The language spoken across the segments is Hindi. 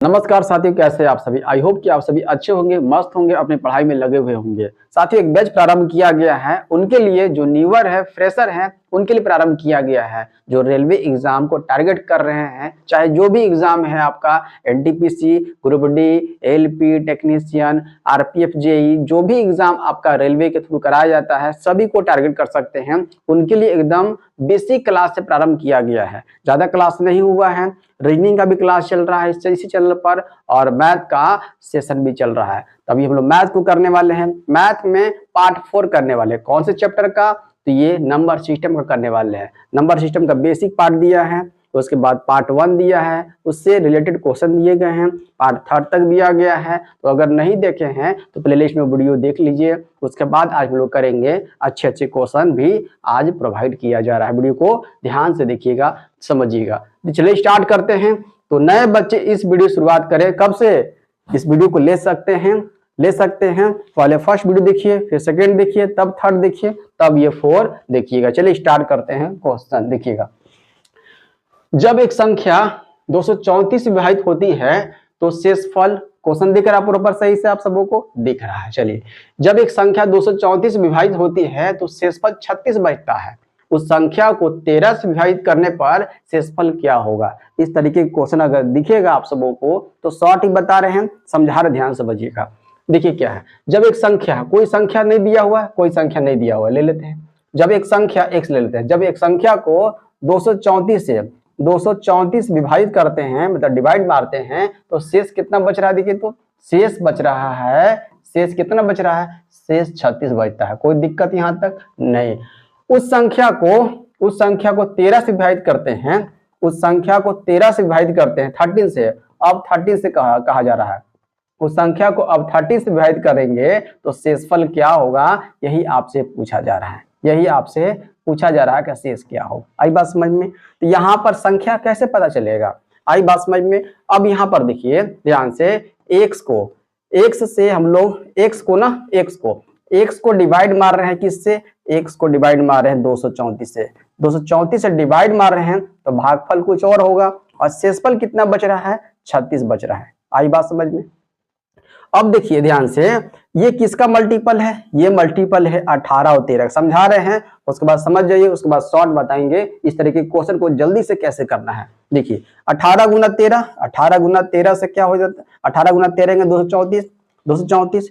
नमस्कार साथियों, कैसे हैं आप सभी। आई होप कि आप सभी अच्छे होंगे, मस्त होंगे, अपनी पढ़ाई में लगे हुए होंगे। साथियों, एक बैच प्रारंभ किया गया है उनके लिए जो न्यूअर है, फ्रेशर हैं, उनके लिए प्रारंभ किया गया है। जो रेलवे एग्जाम को टारगेट कर रहे हैं, चाहे जो भी एग्जाम है आपका, NTPC, group D, LP, technician, RPF, JE, जो भी एग्जाम आपका रेलवे के थ्रू कराया जाता है, सभी को टारगेट कर सकते हैं। उनके लिए एकदम बेसिक क्लास से प्रारंभ किया गया है। ज्यादा क्लास नहीं हुआ है। रीजनिंग का भी क्लास चल रहा है इसी चैनल पर, और मैथ का सेशन भी चल रहा है। तभी हम लोग मैथ को करने वाले हैं। मैथ में पार्ट 4 करने वाले हैं। कौन से चैप्टर का? तो ये नंबर सिस्टम का करने वाले हैं। नंबर सिस्टम का बेसिक पार्ट दिया है, तो उसके बाद पार्ट 1 दिया है, उससे रिलेटेड क्वेश्चन दिए गए हैं। पार्ट 3 तक दिया गया है। तो अगर नहीं देखे हैं तो प्लेलिस्ट में वीडियो देख लीजिए। उसके बाद आज हम लोग करेंगे, अच्छे अच्छे क्वेश्चन भी आज प्रोवाइड किया जा रहा है। वीडियो को ध्यान से देखिएगा, समझिएगा। चलिए स्टार्ट करते हैं। तो नए बच्चे इस वीडियो शुरुआत करें कब से इस वीडियो को ले सकते हैं। पहले फर्स्ट वीडियो देखिए, फिर सेकंड देखिए, तब थर्ड देखिए, तब ये 4 देखिएगा। चलिए स्टार्ट करते हैं। क्वेश्चन देखिएगा। जब एक संख्या 234 से विभाजित होती है तो शेषफल, क्वेश्चन दिख रहा है प्रॉपर सही से आप सबों को दिख रहा है। चलिए, जब एक संख्या 234 से विभाजित होती है तो शेषफल 36 बचता है। उस संख्या को 13 से विभाजित करने पर शेषफल क्या होगा? इस तरीके के क्वेश्चन अगर दिखेगा आप सबों को तो शॉर्ट ही बता रहे हैं, समझा रहे, ध्यान से बजिएगा। देखिए क्या है, जब एक संख्या, कोई संख्या नहीं दिया हुआ है, कोई संख्या नहीं दिया हुआ है, ले लेते हैं। जब एक संख्या x ले लेते हैं। जब एक संख्या को 234 से 234 विभाजित करते हैं, मतलब डिवाइड मारते हैं, तो शेष कितना बच रहा है? देखिए तो शेष बच रहा है, शेष कितना बच रहा है? शेष 36 बचता है। कोई दिक्कत यहां तक नहीं। उस संख्या को 13 से विभाजित करते हैं। उस संख्या को 13 से विभाजित करते हैं 13 से। अब 13 से कहा जा रहा है, उस संख्या को अब 30 से विभाजित करेंगे तो शेषफल क्या होगा? यही आपसे पूछा जा रहा है। यही आपसे पूछा जा रहा है कि शेष क्या हो। आई बात समझ में? तो यहाँ पर संख्या कैसे पता चलेगा? आई बात समझ में? अब यहाँ पर देखिए ध्यान से, x से हम लोग x को डिवाइड मार रहे हैं। किससे? x को डिवाइड मार रहे हैं 234 से। 234 से डिवाइड मार रहे हैं तो भागफल कुछ और होगा, और शेषफल कितना बच रहा है? 36 बच रहा है। आई बात समझ में? अब देखिए ध्यान से, ये किसका मल्टीपल है? ये मल्टीपल है 18 और 13। समझा रहे हैं, उसके बाद समझ जाइए, उसके बाद शॉर्ट बताएंगे इस तरह के क्वेश्चन को जल्दी से कैसे करना है। देखिए 18 गुना 13 से क्या हो जाता है? 18 गुना 13 234।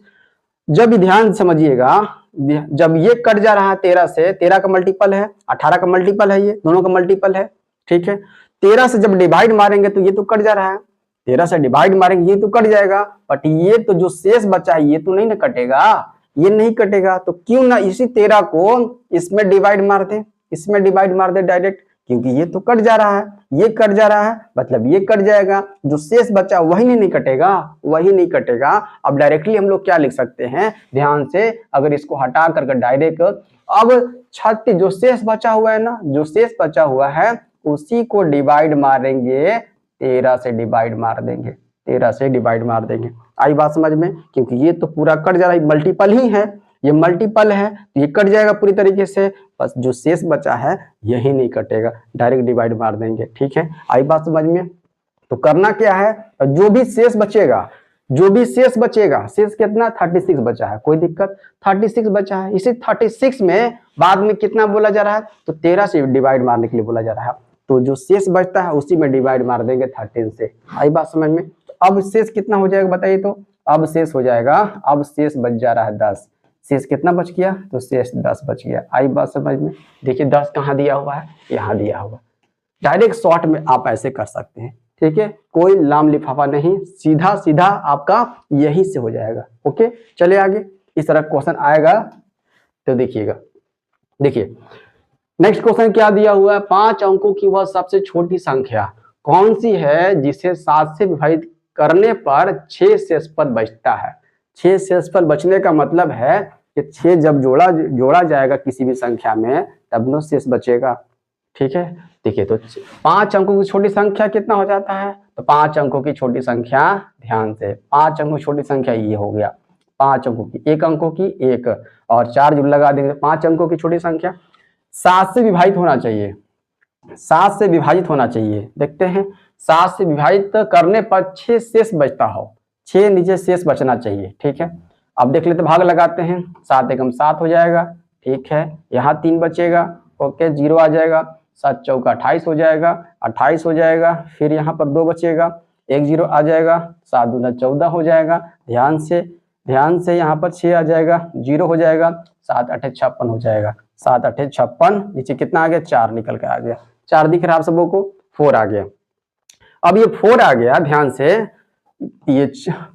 जब ध्यान समझिएगा, जब ये कट जा रहा है 13 से, 13 का मल्टीपल है, 18 का मल्टीपल है, ये दोनों का मल्टीपल है, ठीक है। 13 से जब डिवाइड मारेंगे तो ये तो कट जा रहा है, 13 से डिवाइड मारेंगे ये तो कट जाएगा, बट ये तो जो शेष बचा है ये तो नहीं ना कटेगा, ये नहीं कटेगा। तो क्यों ना इसी 13 को इसमें डिवाइड मार दे डायरेक्ट, क्योंकि ये तो कट जा रहा है, ये कट जा रहा है, मतलब ये कट जाएगा। जो शेष बचा वही नहीं कटेगा। अब डायरेक्टली हम लोग क्या लिख सकते हैं? ध्यान से, अगर इसको हटा करके डायरेक्ट, अब 36 जो शेष बचा हुआ है ना, जो शेष बचा हुआ है उसी को डिवाइड मारेंगे, 13 से डिवाइड मार देंगे। आई बात समझ में? क्योंकि ये तो पूरा कट जा रहा है, मल्टीपल ही है, ये मल्टीपल है तो ये कट जाएगा पूरी तरीके से। बस जो शेष बचा है यही नहीं कटेगा, डायरेक्ट डिवाइड मार देंगे, ठीक है। आई बात समझ में? तो करना क्या है, जो भी शेष बचेगा, शेष कितना? 36 बचा है, कोई दिक्कत, 36 बचा है। इसी 36 में बाद में कितना बोला जा रहा है? तो 13 से डिवाइड मारने के लिए बोला जा रहा है। तो जो शेष बचता है उसी में डिवाइड मार देंगे 13 से। आई बात समझ में? तो अब शेष कितना हो जाएगा बताइए तो? अब शेष हो जाएगा, अब शेष बच जा रहा है 10। शेष कितना बच गया? तो शेष 10 बच गया। आई बात समझ में? देखिए 10 कहाँ दिया हुआ है? यहाँ दिया हुआ। डायरेक्ट शॉर्ट में आप ऐसे कर सकते हैं, ठीक है, कोई लाम लिफाफा नहीं, सीधा आपका यही से हो जाएगा। ओके, चले आगे। इस तरह क्वेश्चन आएगा तो देखिएगा। देखिए नेक्स्ट क्वेश्चन क्या दिया हुआ है? 5 अंकों की वह सबसे छोटी संख्या कौन सी है जिसे 7 से विभाजित करने पर 6 शेषफल बचता है? 6 शेषफल बचने का मतलब है कि 6 जब जोड़ा जाएगा किसी भी संख्या में तब न शेष बचेगा, ठीक है। देखिए तो 5 अंकों की छोटी संख्या कितना हो जाता है? तो 5 अंकों की छोटी संख्या, ध्यान से, 5 अंकों की छोटी संख्या ये हो गया, 5 अंकों की, 1 अंकों की 1 और 4 जो लगा देंगे, 5 अंकों की छोटी संख्या 7 से विभाजित होना चाहिए, 7 से विभाजित होना चाहिए। देखते हैं 7 से विभाजित करने पर 6 शेष बचता हो, 6 नीचे शेष बचना चाहिए। ठीक है, अब देख लेते भाग लगाते हैं। 7 एकम 7 हो जाएगा। ठीक है, यहाँ 3 बचेगा। ओके, 0 आ जाएगा। 7 चौका 28 हो जाएगा, 28 हो जाएगा। फिर यहाँ पर 2 बचेगा, 1 0 आ जाएगा। 7 दूना 14 हो जाएगा। ध्यान से यहाँ पर 6 आ जाएगा, 0 हो जाएगा। 7 8 56 हो जाएगा। 7 8 56, नीचे कितना आ गया? 4 निकल के आ गया। 4 दिख रहा है आप सबों को? 4 आ गया। अब ये 4 आ गया, ध्यान से, ये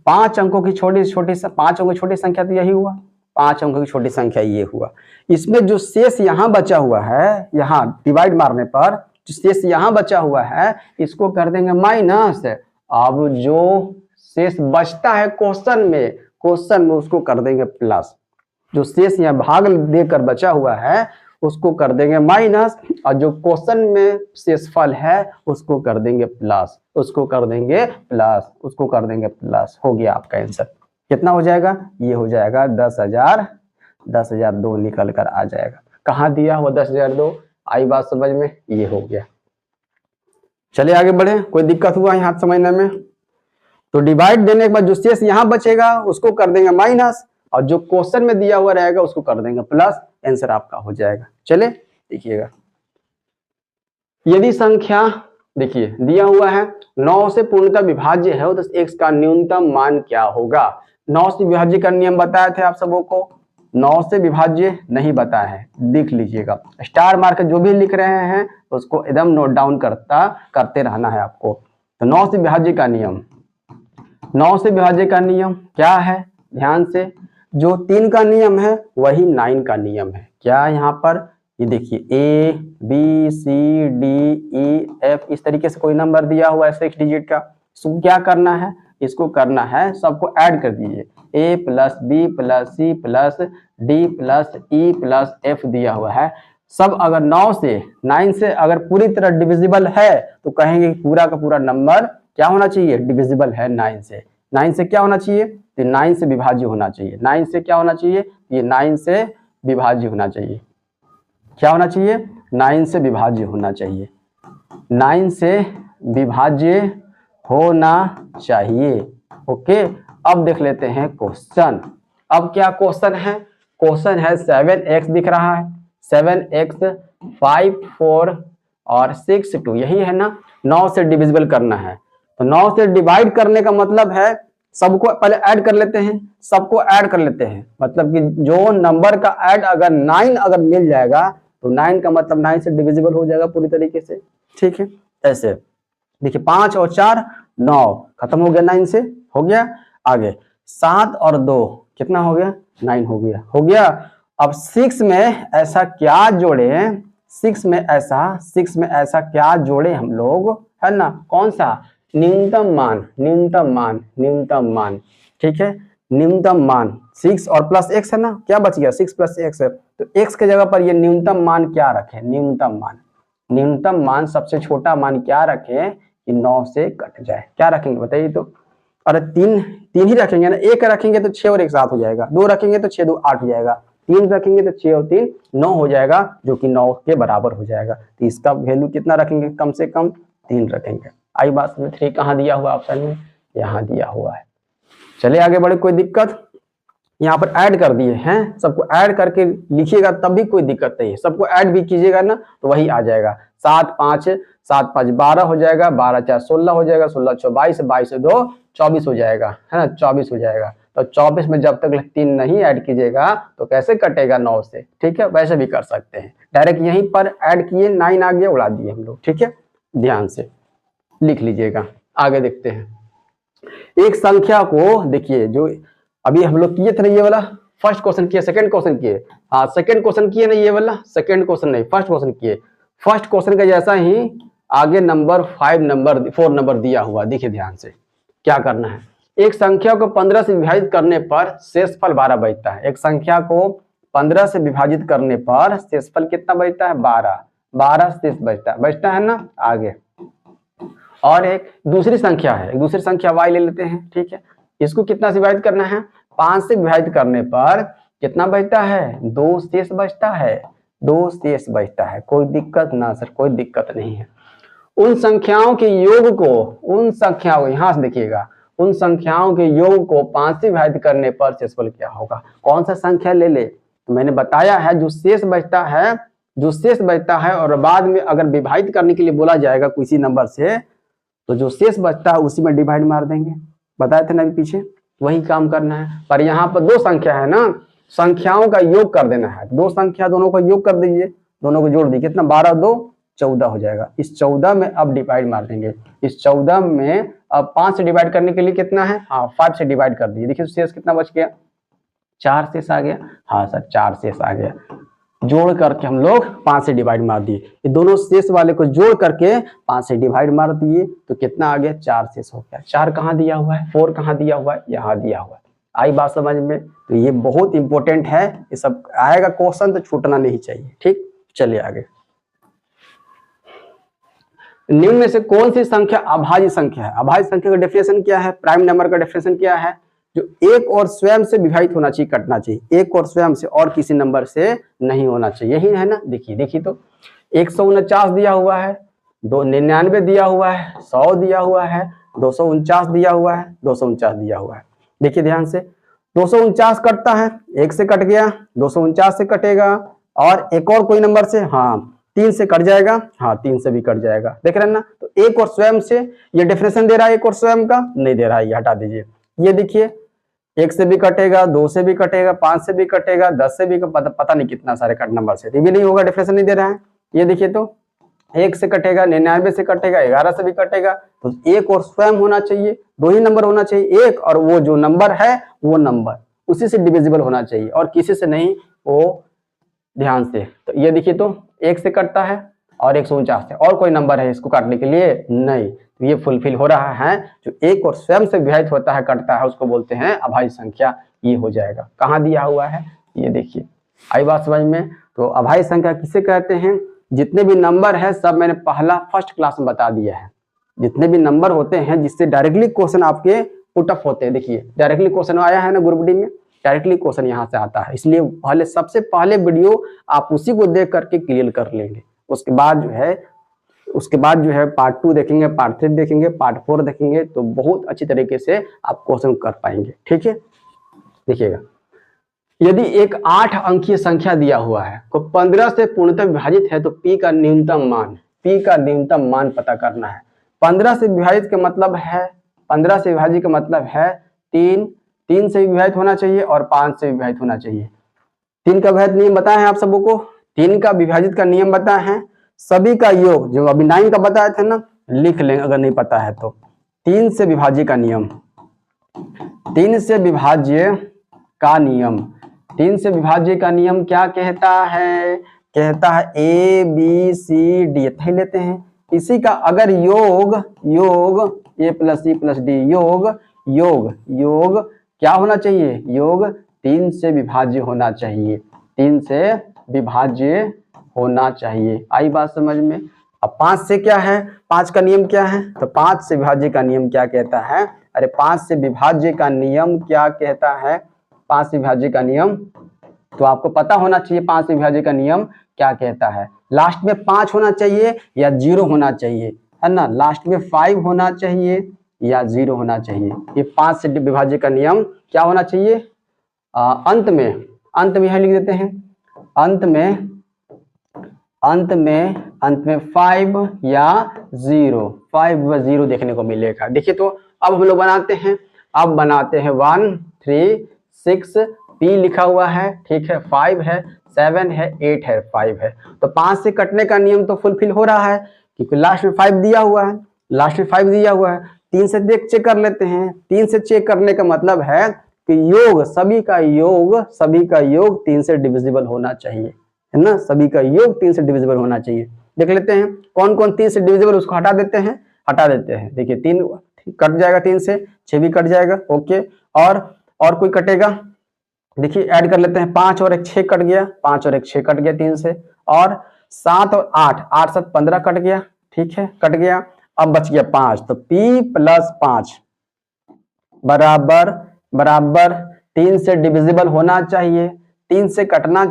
5 अंकों की छोटी 5 अंकों की छोटी संख्या तो यही हुआ, 5 अंकों की छोटी संख्या ये हुआ। इसमें जो शेष यहाँ बचा हुआ है, यहाँ डिवाइड मारने पर जो शेष यहाँ बचा हुआ है, इसको कर देंगे माइनस। अब जो शेष बचता है क्वेश्चन में उसको कर देंगे प्लस। जो शेष यहाँ भाग देकर बचा हुआ है उसको कर देंगे माइनस, और जो क्वेश्चन में शेषफल है उसको कर देंगे प्लस, उसको कर देंगे प्लस। हो गया आपका आंसर। कितना हो जाएगा? ये हो जाएगा 10,002 निकल कर आ जाएगा। कहाँ दिया हुआ 10,002? आई बात समझ में? ये हो गया। चलिए आगे बढ़े। कोई दिक्कत हुआ यहाँ समझने में? तो डिवाइड देने के बाद जो शेष यहाँ बचेगा उसको कर देंगे माइनस, और जो क्वेश्चन में दिया हुआ रहेगा उसको कर देंगे प्लस। आंसर आपका हो जाएगा। चले देखिएगा, यदि संख्या देखिए दिया हुआ है 9 से पूर्णतः विभाज्य है तो x का न्यूनतम मान क्या होगा? 9 से विभाज्य का नियम बताए थे आप सबों को। 9 से विभाज्य नहीं बताया है, लिख लीजिएगा। स्टार मार्क जो भी लिख रहे हैं उसको एकदम नोट डाउन करते रहना है आपको। तो 9 से विभाज्य का नियम, 9 से विभाज्य का नियम क्या है? ध्यान से, जो 3 का नियम है वही 9 का नियम है। क्या यहाँ पर ये देखिए A B C D E F इस तरीके से कोई नंबर दिया हुआ है 6 डिजिट का। इसको क्या करना है? इसको करना है, सबको ऐड कर दीजिए। A plus B plus C plus D plus E plus F दिया हुआ है। सब अगर 9 से अगर पूरी तरह डिविजिबल है तो कहेंगे पूरा का पूरा नंबर क्या होना चाहिए? डिविजिबल है 9 से। 9 से क्या होना चाहिए? तो 9 से विभाज्य होना चाहिए। 9 से क्या होना चाहिए? ये 9 से विभाज्य होना चाहिए। क्या होना चाहिए? 9 से विभाज्य होना चाहिए। 9 से विभाज्य होना चाहिए। ओके, अब देख लेते हैं क्वेश्चन। अब क्या क्वेश्चन है? क्वेश्चन है 7x दिख रहा है, 7x 5 4 और 6 2, यही है ना। 9 से डिविजिबल करना है, तो 9 से डिवाइड करने का मतलब है सबको पहले ऐड कर लेते हैं, सबको ऐड कर लेते हैं। मतलब कि जो नंबर का ऐड अगर 9 अगर मिल जाएगा तो 9 का मतलब 9 से डिविजिबल हो जाएगा पूरी तरीके से। ठीक है, ऐसे देखिए 5 और 4 9, खत्म हो गया 9 से, हो गया। आगे 7 और 2 कितना हो गया? 9 हो गया। अब 6 में ऐसा क्या जोड़े? 6 में ऐसा क्या जोड़े हम लोग, है ना? कौन सा? न्यूनतम मान। ठीक है, न्यूनतम मान 6 और प्लस x है ना। क्या बच गया? 6 प्लस x है, तो x के जगह पर ये न्यूनतम मान क्या रखें? न्यूनतम मान सबसे छोटा मान क्या रखें कि 9 से कट जाए? क्या रखेंगे बताइए तो? अरे तीन ही रखेंगे ना। 1 रखेंगे तो 6 और 1 7 हो जाएगा, 2 रखेंगे तो 6 2 8 हो जाएगा, 3 रखेंगे तो 6 और 3 9 हो जाएगा, जो कि 9 के बराबर हो जाएगा। तो इसका वैल्यू कितना रखेंगे? कम से कम 3 रखेंगे। आई बात में? 3 कहाँ दिया हुआ ऑप्शन में? यहाँ दिया हुआ है। चलिए आगे बढ़े। कोई दिक्कत? यहाँ पर ऐड कर दिए हैं, सबको ऐड करके लिखिएगा तब भी कोई दिक्कत नहीं है। सबको ऐड भी कीजिएगा ना तो वही आ जाएगा। 7 5 12 हो जाएगा, 12 4 16 हो जाएगा, 16 6 22, 22 2 24 हो जाएगा, है ना? 24 हो जाएगा। तो 24 में जब तक 3 नहीं ऐड कीजिएगा तो कैसे कटेगा 9 से? ठीक है, वैसे भी कर सकते हैं। डायरेक्ट यहीं पर ऐड किए, 9 आ गया, उड़ा दिए हम लोग। ठीक है, ध्यान से लिख लीजिएगा। आगे देखते हैं। एक संख्या को देखिए, जो अभी हम लोग किए थे ना, ये वाला फर्स्ट क्वेश्चन किए, सेकंड क्वेश्चन किए। हाँ, सेकंड क्वेश्चन किए ना, ये वाला सेकंड क्वेश्चन नहीं, फर्स्ट क्वेश्चन किए। फर्स्ट क्वेश्चन का जैसा ही आगे नंबर 4 नंबर दिया हुआ, देखिए ध्यान से क्या करना है। एक संख्या को 15 से विभाजित करने पर शेषफल 12 बचता है। एक संख्या को 15 से विभाजित करने पर शेषफल कितना बचता है? 12 शेष बचता है ना। आगे और एक दूसरी संख्या है, एक दूसरी संख्या y ले लेते हैं। ठीक है, इसको कितना से विभाजित करना है? 5 से विभाजित करने पर कितना बचता है? 2 शेष बचता है। कोई दिक्कत ना सर? कोई दिक्कत नहीं है। उन संख्याओं के योग को, उन संख्याओं, यहां से देखिएगा, उन संख्याओं के योग को 5 से विभाजित करने पर शेषफल क्या होगा। कौन सा संख्या ले ले, तो मैंने बताया है जो शेष बचता है, जो शेष बचता है और बाद में अगर विभाजित करने के लिए बोला जाएगा किसी नंबर से, तो जो शेष बचता है उसी में डिवाइड मार देंगे। बताए थे ना अभी पीछे, वही काम करना है। पर यहाँ पर दो संख्या है ना, संख्याओं का योग कर देना है। दो संख्या दोनों का योग कर दीजिए, दोनों को जोड़ दीजिए, कितना 12 2 14 हो जाएगा। इस 14 में अब डिवाइड मार देंगे। इस 14 में अब 5 से डिवाइड करने के लिए कितना है, हाँ 5 से डिवाइड कर दीजिए। देखिए शेष कितना बच गया, 4 शेष आ गया। हाँ सर 4 शेष आ गया। जोड़ करके हम लोग 5 से डिवाइड मार दिए, ये दोनों शेष वाले को जोड़ करके 5 से डिवाइड मार दिए तो कितना आ गया, 4 शेष हो गया। 4 कहाँ दिया हुआ है, 4 कहाँ दिया हुआ है, यहाँ दिया हुआ है। आई बात समझ में। तो ये बहुत इंपॉर्टेंट है, ये सब आएगा क्वेश्चन तो छूटना नहीं चाहिए। ठीक, चलिए आगे। निम्न में से कौन सी संख्या अभाज्य संख्या है। अभाज्य संख्या का डेफिनेशन क्या है, प्राइम नंबर का डेफिनेशन क्या है, जो एक और स्वयं से विभाजित होना चाहिए, कटना चाहिए। एक और स्वयं से, और किसी नंबर से नहीं होना चाहिए, यही है ना। देखिए तो 149 दिया हुआ है, 299 दिया हुआ है, 100 दिया हुआ है, 249 दिया हुआ है, 249 दिया हुआ है। देखिए ध्यान से, 249 कटता है, 1 से कट गया, 249 से कटेगा, और एक और कोई नंबर से, हाँ 3 से कट जाएगा, हाँ 3 से भी कट जाएगा। देख रहे हैं ना। तो एक और स्वयं से, ये डेफिनेशन दे रहा है, एक और स्वयं का नहीं दे रहा है, ये हटा दीजिए। ये देखिए 1 से भी कटेगा, 2 से भी कटेगा, 5 से भी कटेगा, 10 से भी पता नहीं कितना सारे कट नंबर से, ये भी नहीं होगा, डेफिनेशन नहीं दे रहा है। ये देखिए तो 1 से कटेगा, 99 से कटेगा, 11 से भी कटेगा। तो एक और स्वयं होना चाहिए, 2 ही नंबर होना चाहिए, एक और वो जो नंबर है वो नंबर उसी से डिविजिबल होना चाहिए और किसी से नहीं। वो ध्यान से, तो ये देखिए तो 1 से कटता है और 149 से, और कोई नंबर है इसको काटने के लिए नहीं। तो ये फुलफिल हो रहा है। जो एक और स्वयं से विभाजित होता है, कटता है, उसको बोलते हैं अभाज्य संख्या। ये हो जाएगा। कहाँ दिया हुआ है, ये देखिए। आई बात समझ में। तो अभाज्य संख्या किसे कहते हैं, जितने भी नंबर है सब मैंने फर्स्ट क्लास में बता दिया है। जितने भी नंबर होते हैं जिससे डायरेक्टली क्वेश्चन आपके पुटअप होते हैं, देखिए डायरेक्टली क्वेश्चन आया है ना ग्रुप डी में, डायरेक्टली क्वेश्चन यहाँ से आता है। इसलिए सबसे पहले वीडियो आप उसी को देख करके क्लियर कर लेंगे। उसके बाद जो है पार्ट 2 देखेंगे, पार्ट 3 देखेंगे, पार्ट 4 देखेंगे, तो बहुत अच्छी तरीके से आप क्वेश्चन कर पाएंगे। ठीक है, देखिएगा, यदि एक 8 अंकीय संख्या दिया हुआ है तो 15 से पूर्णतः विभाजित है, तो पी का न्यूनतम मान पता करना है। 15 से विभाजित का मतलब है, 15 से विभाजित का मतलब है 3 से विभाजित होना चाहिए और 5 से विभाजित होना चाहिए। 3 का विभाजित नियम बताया है आप सबों को, 3 का विभाजित का नियम बताया है। सभी का योग, जो अभी 9 का बताया था ना, लिख लें अगर नहीं पता है तो। 3 से विभाज्य का नियम, 3 से विभाज्य का नियम, 3 से विभाज्य का नियम क्या कहता है, कहता है A B C D यही लेते हैं। इसी का अगर योग A + C + D योग क्या होना चाहिए, योग 3 से विभाज्य होना चाहिए, 3 से विभाज्य होना चाहिए। आई बात समझ में। अब 5 से क्या है, 5 का नियम क्या है, तो 5 से विभाज्य का नियम क्या कहता है, अरे 5 से विभाज्य का नियम क्या कहता है, 5 से विभाज्य का नियम तो आपको पता होना चाहिए। 5 से विभाज्य का नियम क्या कहता है, लास्ट में 5 होना चाहिए या 0 होना चाहिए, है ना। लास्ट में 5 होना चाहिए या 0 होना चाहिए। ये 5 से विभाज्य का नियम क्या होना चाहिए, अंत में यह लिख देते हैं, अंत में 5 या 0 देखने को मिलेगा। देखिए तो अब हम लोग बनाते हैं, 1 3 6 P लिखा हुआ है, ठीक है, 5 है, 7 है, 8 है, 5 है। तो 5 से कटने का नियम तो फुलफिल हो रहा है क्योंकि लास्ट में 5 दिया हुआ है, 3 से चेक कर लेते हैं। 3 से चेक करने का मतलब है कि सभी का योग 3 से डिविजिबल होना चाहिए, है ना। सभी का योग 3 से डिविजिबल होना चाहिए। देख लेते हैं कौन कौन 3 से डिविजिबल, उसको हटा देते हैं। देखिए 3 कट जाएगा, 3 से 6 भी कट जाएगा, ओके। और कोई कटेगा, देखिए ऐड कर लेते हैं, 5 और 1 6 कट गया, 5 और 1 6 कट गया 3 से, और 7 और 8 7 15 कट गया, ठीक है, कट गया। अब बच गया 5, तो P + 5 बराबर 3 से डिविजिबल होना चाहिए, 3 से कटना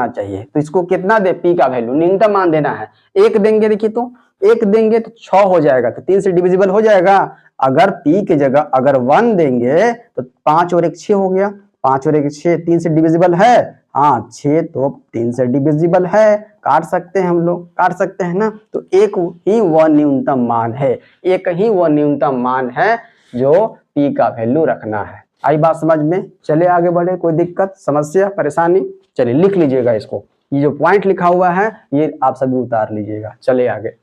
चाहिए। तो इसको कितना दे, P का वैल्यू न्यूनतम मान देना है, 1 देंगे। देखिए तो 1 देंगे तो 6 हो जाएगा, तो 3 से डिविजिबल हो जाएगा। अगर p की जगह अगर 1 देंगे तो 5 और 1 6 हो गया, 5 और 1 6, 3 से डिविजिबल है, हाँ 6 तो 3 से डिविजिबल है, काट सकते हैं हम लोग, काट सकते हैं ना। तो एक ही वह न्यूनतम मान है, एक ही वह न्यूनतम मान है जो p का वैल्यू रखना है। आई बात समझ में? चले आगे बढ़े, कोई दिक्कत समस्या परेशानी? चलिए लिख लीजिएगा इसको, ये जो पॉइंट लिखा हुआ है ये आप सभी उतार लीजिएगा। चलिए आगे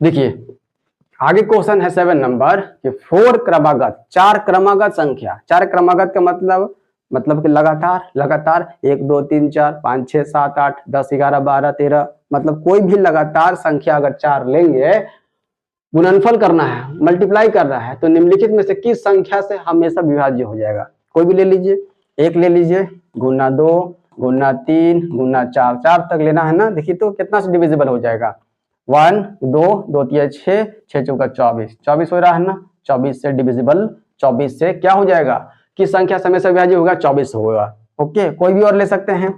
देखिए, आगे क्वेश्चन है 7 नंबर कि 4 क्रमागत, 4 क्रमागत संख्या, 4 क्रमागत का मतलब कि लगातार, लगातार 1 2 3 4 5 6 7 8 10 11 12 13, मतलब कोई भी लगातार संख्या अगर 4 लेंगे, गुणनफल करना है, मल्टीप्लाई करना है, तो निम्नलिखित में से किस संख्या से हमेशा विभाज्य हो जाएगा? कोई भी ले लीजिए, 1 ले लीजिए, गुना 2 गुना 3 गुना 4, 4 तक लेना है ना। देखिए तो कितना से डिविजिबल हो जाएगा? 1 2 2 3 6, 6 चौका 24, 24 हो रहा है ना। 24 से डिविजिबल, 24 से क्या हो जाएगा? किस संख्या से हमेशा विभाज्य होगा? 24 होगा। ओके, कोई भी और ले सकते हैं,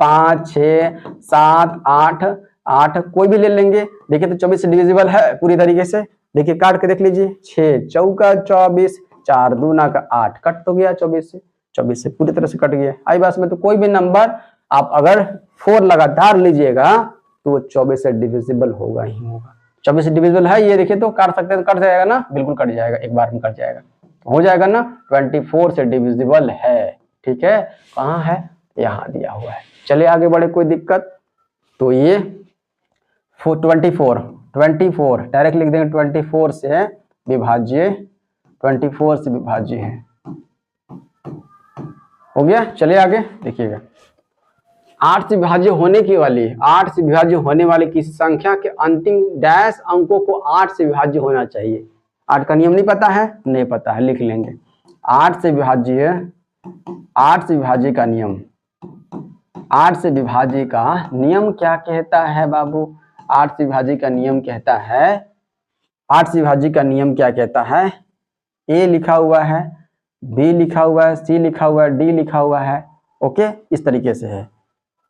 5 6 7 8 8 कोई भी ले लेंगे। देखिए तो 24 से डिविजिबल है पूरी तरीके से। देखिए काट के देख लीजिए, 6 चौका 24, 4 दूना का 8, कट तो गया 24 से, 24 से पूरी तरह से कट गया। आई बात में? तो कोई भी नंबर आप अगर 4 लगातार लीजिएगा तो वो 24 से डिविजिबल होगा ही होगा। 24 से डिविजिबल है, ये देखिए तो काट सकते हैं, तो कट जाएगा ना, बिल्कुल कट जाएगा, एक बार में कट जाएगा, हो जाएगा ना। 24 से डिविजिबल है, ठीक है। कहाँ है? यहाँ दिया हुआ है। चलिए आगे बढ़े, कोई दिक्कत? तो ये 24 डायरेक्ट लिख देंगे, 24 से विभाज्य, 24 से विभाज्य है, हो गया। चलिए आगे देखिएगा, 8 से विभाज्य होने की वाली, 8 से विभाज्य होने वाली किसी संख्या के अंतिम डैश अंकों को 8 से विभाज्य होना चाहिए। 8 का नियम नहीं पता है? नहीं पता है, लिख लेंगे। 8 से विभाज्य, 8 से विभाज्य का नियम, 8 से विभाज्य का नियम क्या कहता है बाबू? 8 से विभाज्य का नियम कहता है, 8 से विभाज्य का नियम क्या कहता है? ए लिखा हुआ है, बी लिखा हुआ है, सी लिखा हुआ है, डी लिखा हुआ है। ओके, इस तरीके से है।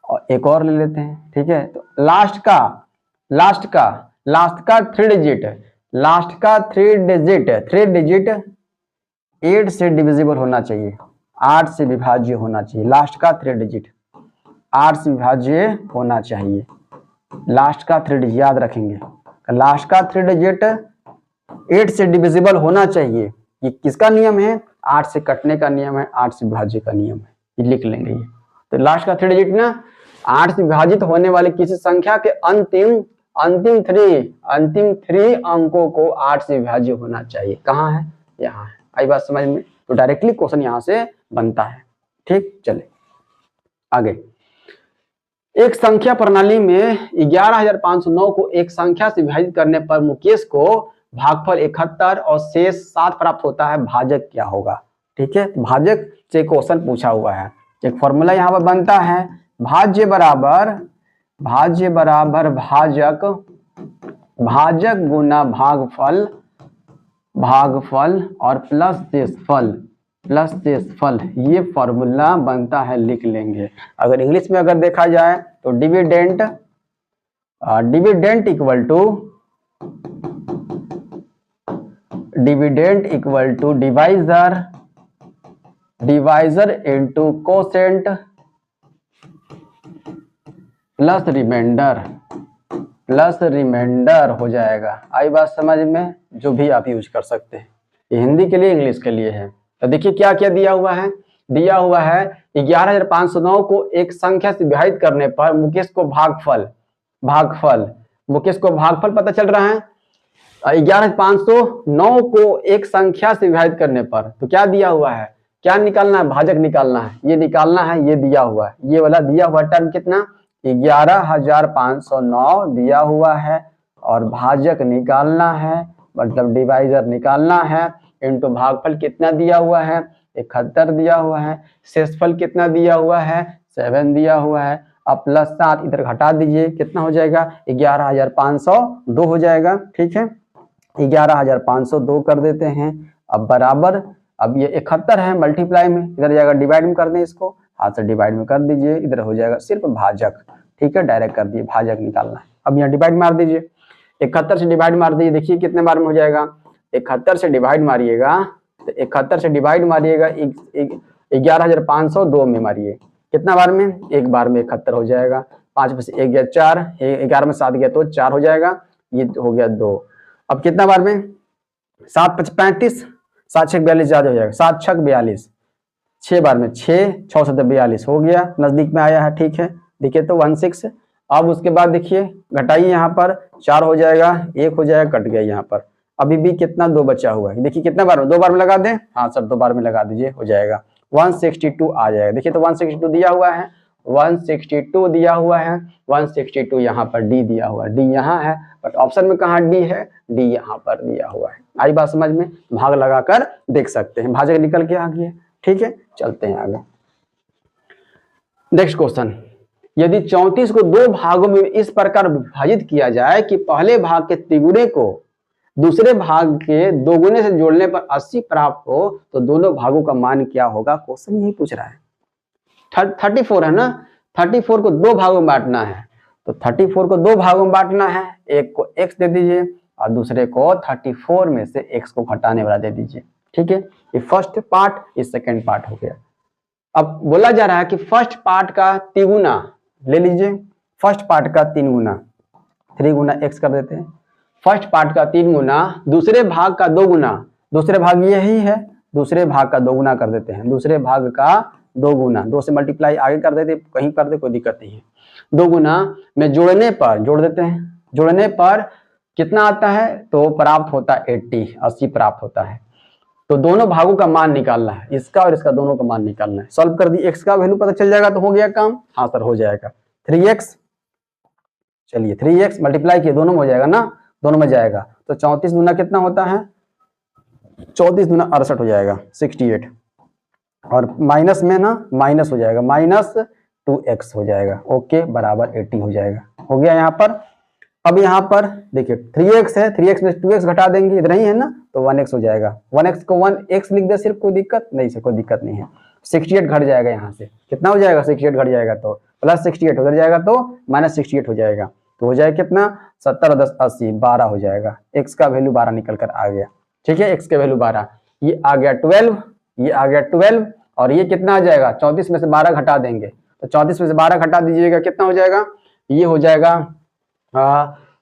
और एक और ले लेते हैं, ठीक है। तो लास्ट का 3 डिजिट, लास्ट का 3 डिजिट 8 से डिविजिबल होना चाहिए, 8 से विभाज्य होना चाहिए। लास्ट का 3 डिजिट 8 से विभाज्य होना चाहिए। लास्ट का 3 डिजिट याद रखेंगे, लास्ट का 3 डिजिट 8 से डिविजिबल होना चाहिए। ये किसका नियम है? 8 से कटने का नियम है, 8 से विभाज्य का नियम है, ये लिख लेंगे ये। तो लास्ट का 3 डिजिट ना, 8 से विभाजित होने वाले किसी संख्या के अंतिम 3 अंकों को 8 से विभाज्य होना चाहिए। कहाँ है? यहाँ है। आई बात समझ में? तो डायरेक्टली क्वेश्चन यहाँ से बनता है, ठीक। चले आगे, एक संख्या प्रणाली में 11,509 को एक संख्या से विभाजित करने पर मुकेश को भागफल 71 और शेष 7 प्राप्त होता है, भाजक क्या होगा? ठीक है, भाजक से क्वेश्चन पूछा हुआ है। एक फॉर्मूला यहाँ पर बनता है, भाज्य बराबर भाजक गुना भागफल और प्लस शेषफल, ये फॉर्मूला बनता है, लिख लेंगे। अगर इंग्लिश में अगर देखा जाए तो dividend equal to divisor into quotient plus remainder हो जाएगा। आई बात समझ में? जो भी आप यूज कर सकते हैं, ये हिंदी के लिए इंग्लिश के लिए है। तो देखिए क्या क्या दिया हुआ है, 11,509 को एक संख्या से विभाजित करने पर मुकेश को भागफल पता चल रहा है। 11,509 को एक संख्या से विभाजित करने पर तो क्या दिया हुआ है, क्या निकालना है? भाजक निकालना है, ये निकालना है, ये दिया हुआ है, ये वाला दिया हुआ टर्म कितना? 11,509 दिया हुआ है, और भाजक निकालना है, मतलब डिवाइजर निकालना है, इनटू भागफल कितना दिया हुआ है? 71 दिया हुआ है, शेषफल कितना दिया हुआ है? 7 दिया हुआ है। अब प्लस 7 इधर घटा दीजिए, कितना हो जाएगा? 11,502 हो जाएगा, ठीक है। 11,502 कर देते हैं। अब बराबर, अब ये 71 है, मल्टीप्लाई में इधर जाएगा, डिवाइड में कर दें इसको, हाथ से डिवाइड में कर दीजिए, इधर हो जाएगा सिर्फ भाजक, ठीक है। डायरेक्ट कर दिए, भाजक निकालना है। अब यहाँ डिवाइड मार दीजिए, 71 से डिवाइड मार दीजिए, देखिए कितने बार में हो जाएगा। 71 से डिवाइड मारिएगा तो 71 से डिवाइड मारिएगा 11,502 में मारिए, कितना बार में, एक बार में 71 हो जाएगा। 5 में से 1 गया 4, 11 में 7 गया तो 4 हो जाएगा, ये हो गया 2। अब कितना बार में, 7 5 35, 7 6 42 ज्यादा हो जाएगा, 7 6 42, 6 बार में 6 6 7 42 हो गया, नजदीक में आया है, ठीक है। देखिए तो 16। अब उसके बाद देखिए घटाइए, यहाँ पर 4 हो जाएगा, 1 हो जाएगा, कट गया यहाँ पर, अभी भी कितना 2 बचा हुआ है। देखिए कितना बार में, 2 बार में लगा दें, हाँ सर 2 बार में लगा दीजिए, हो जाएगा 162 आ जाएगा। देखिए तो 162 दिया हुआ है, 162 दिया हुआ है, 162 यहाँ पर डी दिया हुआ है, डी यहाँ है, बट ऑप्शन में कहाँ डी है, डी यहाँ पर दिया हुआ है। आई बात समझ में, भाग लगाकर देख सकते हैं, भाजक निकल के आ गया, ठीक है। चलते हैं आगे, नेक्स्ट क्वेश्चन। यदि 34 को 2 भागों में इस प्रकार विभाजित किया जाए कि पहले भाग के तिगुने को दूसरे भाग के दोगुने से जोड़ने पर 80 प्राप्त हो, तो दोनों भागों का मान क्या होगा। क्वेश्चन यही पूछ रहा है। 34 है ना, 34 को 2 भागों में बांटना है, तो 34 को 2 भागों में बांटना है, एक को x दे दीजिए और दूसरे को 34 में से x को घटाने वाला दे दीजिए, ठीक है। ये फर्स्ट पार्ट, ये सेकंड पार्ट हो गया। अब बोला जा रहा है कि फर्स्ट पार्ट का तिगुना ले लीजिए, फर्स्ट पार्ट का 3 गुना, 3 गुना x कर देते हैं, फर्स्ट पार्ट का 3 गुना दूसरे भाग का 2 गुना, दूसरे भाग यही है, दूसरे भाग का 2 गुना कर देते हैं, दूसरे भाग का 2 गुना, 2 से मल्टीप्लाई आगे कर देते, कहीं कर दे कोई दिक्कत नहीं है। 2 गुना में जोड़ने पर, जोड़ देते हैं, जोड़ने पर कितना आता है, तो प्राप्त होता है 80 प्राप्त होता है। तो दोनों भागों का मान निकालना है, इसका और इसका दोनों का मान निकालना है। सॉल्व कर दी, x का वैल्यू पता चल जाएगा तो हो गया काम, हाँ सर हो जाएगा 3x। चलिए 3x मल्टीप्लाई किए, दोनों में हो जाएगा ना, दोनों में जाएगा, तो 34 दूना कितना होता है, 34 दूना 68 हो जाएगा 68, और माइनस में ना माइनस हो जाएगा, -2x हो जाएगा, ओके बराबर 80 हो जाएगा, हो गया यहाँ पर। अब यहाँ पर देखिए 3x है, 3x में 2x घटा देंगे, इधर ही है ना, तो 1x हो जाएगा, 1x को 1x लिख दे सिर्फ, कोई दिक्कत नहीं से, कोई दिक्कत नहीं है। 68 घट जाएगा यहाँ से, कितना हो जाएगा, 68 घट जाएगा तो +68 उधर जाएगा तो -68 हो जाएगा, तो हो जाएगा कितना 70 और 10 80, 12 हो जाएगा। x का वैल्यू 12 निकल कर आ गया, ठीक है, x का वैल्यू 12, ये आ गया 12, ये आ गया 12, और ये कितना आ जाएगा, 34 में से 12 घटा देंगे, तो 34 में से 12 घटा दीजिएगा, कितना हो जाएगा, ये हो जाएगा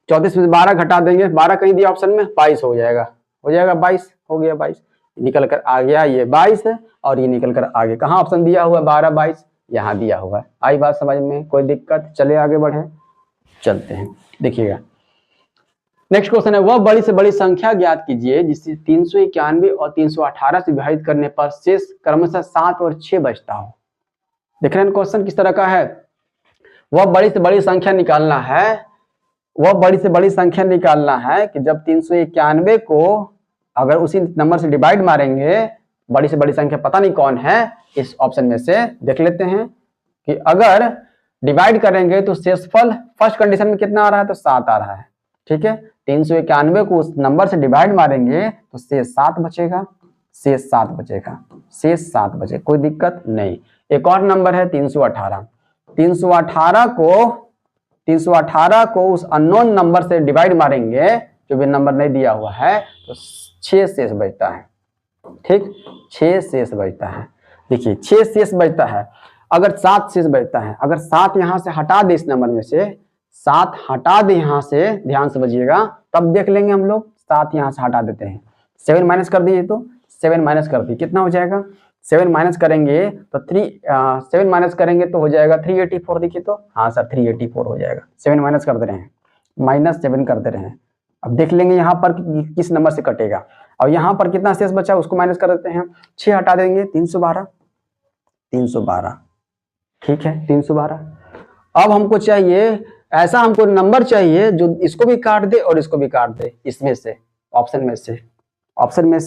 34 में से 12 घटा देंगे, 12 कहीं दिया ऑप्शन में, 22 हो जाएगा, हो जाएगा 22, हो गया 22 निकल कर आ गया, ये 22 है और ये निकल कर आगे, कहाँ ऑप्शन दिया हुआ है 12 22, यहाँ दिया हुआ है। आई बात समझ में, कोई दिक्कत, चले आगे बढ़े, चलते हैं, देखिएगा नेक्स्ट क्वेश्चन है, वह बड़ी से बड़ी संख्या ज्ञात कीजिए जिससे 391 और 318 से विभाजित करने पर शेष क्रमशः 7 और 6 बचता हो। देख रहे हैं क्वेश्चन किस तरह का है, वह बड़ी से बड़ी संख्या निकालना है, वह बड़ी से बड़ी संख्या निकालना है कि जब 391 को अगर उसी नंबर से डिवाइड मारेंगे, बड़ी से बड़ी संख्या पता नहीं कौन है, इस ऑप्शन में से देख लेते हैं कि अगर डिवाइड करेंगे तो शेषफल फर्स्ट कंडीशन में कितना आ रहा है, तो 7 आ रहा है, ठीक है। 391 को उस नंबर से डिवाइड मारेंगे तो शेष 7 बचेगा, शेष 7 बचेगा, शेष 7 बचेगा, कोई दिक्कत नहीं। एक और नंबर है 318, 318 को उस अननोन नंबर से डिवाइड मारेंगे, जो भी नंबर नहीं दिया हुआ है, तो 6 शेष बचता है, ठीक, 6 शेष बचता है। देखिए 6 शेष बचता है, अगर 7 शेष बचता है, अगर 7 यहां से हटा दे, इस नंबर में से 7 हटा दे यहां से, ध्यान से बजिएगा, तब देख लेंगे हम लोग, 7 यहां से हटा देते हैं, 7 माइनस कर दिए, तो 7 माइनस कर दी, कितना हो जाएगा, 7 माइनस करेंगे तो 7 माइनस करेंगे तो हो जाएगा 384, देखिए तो हाँ सर 384 हो जाएगा, 7 माइनस कर दे रहे हैं, -7 कर दे रहे हैं। अब देख लेंगे यहाँ पर किस नंबर से कटेगा, और यहाँ पर कितना शेष बचा उसको माइनस कर देते हैं, 6 हटा देंगे 312, 312, ठीक है 312। अब हमको चाहिए ऐसा, हमको नंबर चाहिए जो इसको भी काट दे और इसको भी काट दे, इसमें से ऑप्शन में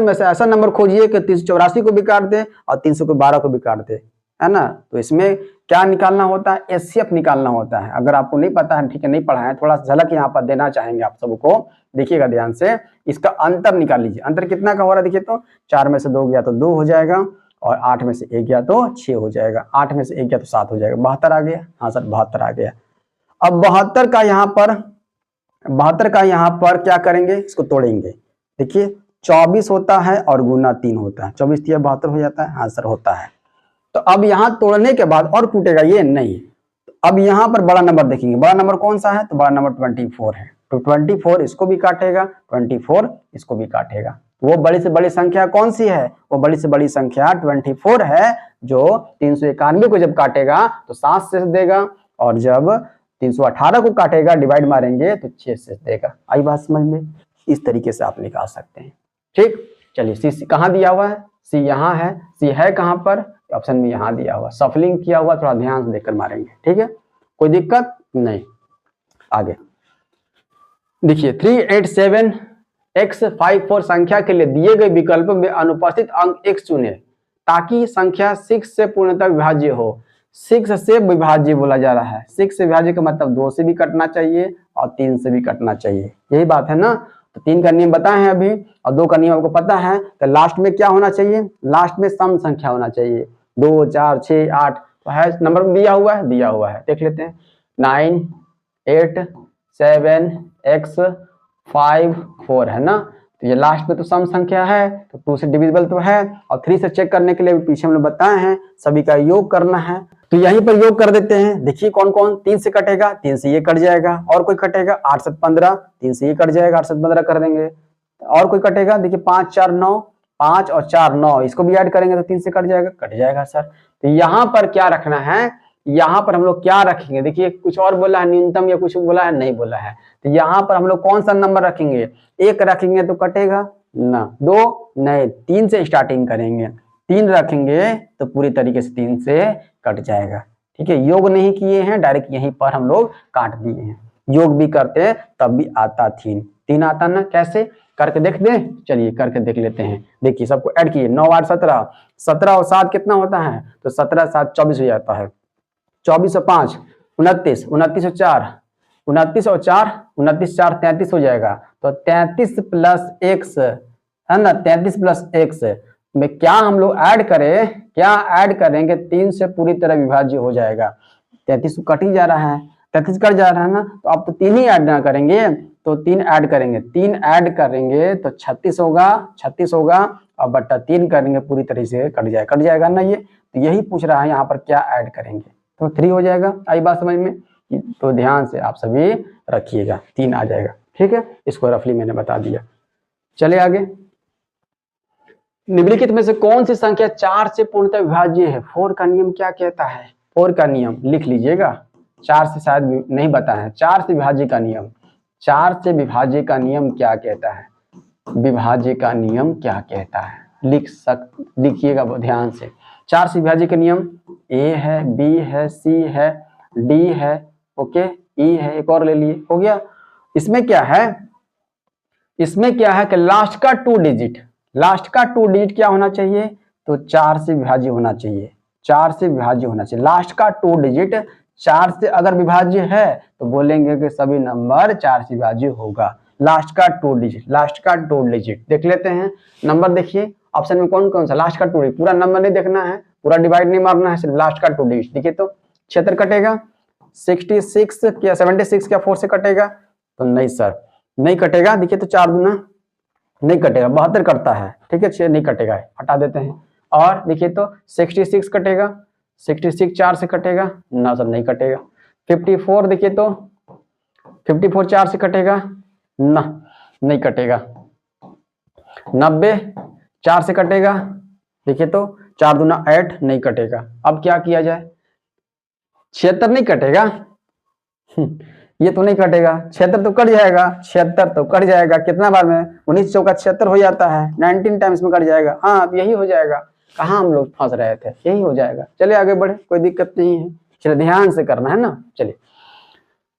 से ऐसा नंबर खोजिए कि 384 को भी काट दे और 312 को भी काट दे, है ना। तो इसमें क्या निकालना होता है, एचसीएफ निकालना होता है। अगर आपको नहीं पता है, ठीक है, नहीं पढ़ा है, थोड़ा झलक यहाँ पर देना चाहेंगे आप सबको, देखिएगा ध्यान से, इसका अंतर निकाल लीजिए। अंतर कितना का हो रहा है, देखिए तो 4 में से 2 गया तो 2 हो जाएगा, और 8 में से 1 गया तो 6 हो जाएगा, 8 में से 1 गया तो 7 हो जाएगा, 72 आ गया, हाँ सर 72 आ गया। अब 72 का यहाँ पर 72 का यहाँ पर क्या करेंगे, इसको तोड़ेंगे। देखिए 24 होता है और गुना 3 होता है, 24 3 72 हो जाता है, आंसर होता है। तो अब यहाँ तोड़ने के बाद और टूटेगा ये नहीं। अब यहाँ पर बड़ा नंबर देखेंगे, बड़ा नंबर कौन सा है, तो बड़ा नंबर 24 है। तो 24 इसको भी काटेगा, 24 इसको भी काटेगा। वो बड़ी से बड़ी संख्या कौन सी है, वो बड़ी से बड़ी संख्या 24 है, जो 391 को जब काटेगा तो 7 से देगा, और जब 318 को काटेगा डिवाइड मारेंगे तो 6 से देगा। आई बात समझ में? इस तरीके से आप निकाल सकते हैं। ठीक, चलिए सी कहाँ दिया हुआ है, सी यहाँ है, सी है कहाँ पर, ऑप्शन में यहाँ दिया हुआ, सफलिंग किया हुआ, थोड़ा ध्यान से देखकर मारेंगे। ठीक है, कोई दिक्कत नहीं। आगे देखिए 387x54 संख्या के लिए दिए गए विकल्प में अनुपस्थित अंक x चुने ताकि संख्या 6 से पूर्णतः विभाज्य हो। 6 से विभाज्य बोला जा रहा है, 6 से विभाज्य का मतलब 2 से भी कटना चाहिए और 3 से भी कटना चाहिए, यही बात है ना। तो 3 का नियम बताए हैं अभी, और 2 का नियम आपको पता है। तो लास्ट में क्या होना चाहिए, लास्ट में सम संख्या होना चाहिए, 2 4 6 8, तो है नंबर दिया हुआ है, दिया हुआ है, देख लेते हैं। 9 8 7 x 5 4 है ना। तो ये लास्ट में तो सम संख्या है, तो 2 से डिविजिबल तो है, और 3 से चेक करने के लिए पीछे हम लोग बताए हैं, सभी का योग करना है। तो यहीं पर योग कर देते हैं। देखिए कौन कौन, 3 से कटेगा, 3 से ये कट जाएगा, और कोई कटेगा 8 7 15, 3 से ये कट जाएगा, 8 7 15 कर देंगे, और कोई कटेगा, देखिए 5 4 9, 5 और 4 9, इसको भी ऐड करेंगे तो 3 से कट जाएगा, कट जाएगा सर। तो यहाँ पर क्या रखना है, यहाँ पर हम लोग क्या रखेंगे, देखिए कुछ और बोला है न्यूनतम या कुछ बोला है, नहीं बोला है। तो यहाँ पर हम लोग कौन सा नंबर रखेंगे, 1 रखेंगे तो कटेगा ना, 2 नहीं, 3 से स्टार्टिंग करेंगे, 3 रखेंगे तो पूरी तरीके से 3 से कट जाएगा। ठीक है, योग नहीं किए हैं, डायरेक्ट यहीं पर हम लोग काट दिए हैं। योग भी करते हैं तब भी आता 3 आता ना, कैसे करके देख दे, चलिए करके देख लेते हैं। देखिए सबको ऐड किए, 9 8 17, 17 और 7 कितना होता है, तो 17 7 24 हो जाता है, 24 और 5 29, 29 और 4 29 और 4 29 4 33 हो जाएगा। तो 33 प्लस x है ना, 33 प्लस x में क्या हम लोग ऐड करें, क्या ऐड करेंगे, 3 से पूरी तरह विभाज्य हो जाएगा। 33 कट ही जा रहा है, 33 कट जा रहा है ना, तो आप तो 3 ही ऐड ना करेंगे, तो 3 ऐड करेंगे, 3 ऐड करेंगे तो 36 होगा, 36 होगा, और बट्टा 3 करेंगे, पूरी तरह से कट जाएगा ना ये। तो यही पूछ रहा है यहाँ पर क्या ऐड करेंगे, तो 3 हो जाएगा। आई बात समझ में? तो ध्यान से आप सभी रखिएगा, 3 आ जाएगा। ठीक है, इसको रफली मैंने बता दिया। चले आगे, निम्नलिखित में से कौन सी संख्या 4 से पूर्णतः विभाज्य है। 4 का नियम क्या कहता है, 4 का नियम लिख लीजिएगा, 4 से शायद नहीं बताया है, 4 से विभाज्य का नियम, 4 से विभाज्य का नियम क्या कहता है, विभाज्य का नियम क्या कहता है, लिखिएगा ध्यान से। 4 से विभाज्य का नियम ए है, बी है, सी है, डी है, ओके, ई है, एक और ले लिए, हो गया। इसमें क्या है, इसमें क्या है कि लास्ट का 2 डिजिट, लास्ट का 2 डिजिट क्या होना चाहिए, तो 4 से विभाज्य होना चाहिए, 4 से विभाज्य होना चाहिए। लास्ट का 2 डिजिट 4 से अगर विभाज्य है तो बोलेंगे कि सभी नंबर 4 से विभाज्य होगा। लास्ट का 2 डिजिट, लास्ट का 2 डिजिट देख लेते हैं। नंबर देखिए ऑप्शन में कौन कौन सा, लास्ट का 2 डिजिट, पूरा नंबर नहीं देखना है, पूरा डिवाइड नहीं मारना है, सिर्फ लास्ट का 2 डिजिट। देखिए तो 76 कटेगा, 66 क्या 76 क्या 4 से कटेगा, तो नहीं सर नहीं कटेगा। देखिए तो 4 दूना नहीं कटेगा, 72 कटता है, ठीक है, 6 नहीं कटेगा, हटा देते हैं। और देखिए तो 66 कटेगा, 66 4 से कटेगा ना सर, नहीं कटेगा। 54 देखिए तो 54 4 से कटेगा ना, नहीं कटेगा। 90 4 से कटेगा, देखिए तो 4 दूना 8, नहीं कटेगा। अब क्या किया जाए, 76 नहीं कटेगा ये तो नहीं कटेगा, 76 तो कट जाएगा, 76 तो कट जाएगा, कितना बार में 19 चौका 76 हो जाता है, 19 टाइम्स में कट जाएगा। हाँ तो यही हो जाएगा, कहाँ हम लोग फंस रहे थे, यही हो जाएगा। चलिए आगे बढ़े, कोई दिक्कत नहीं है, चलिए ध्यान से करना है ना। चलिए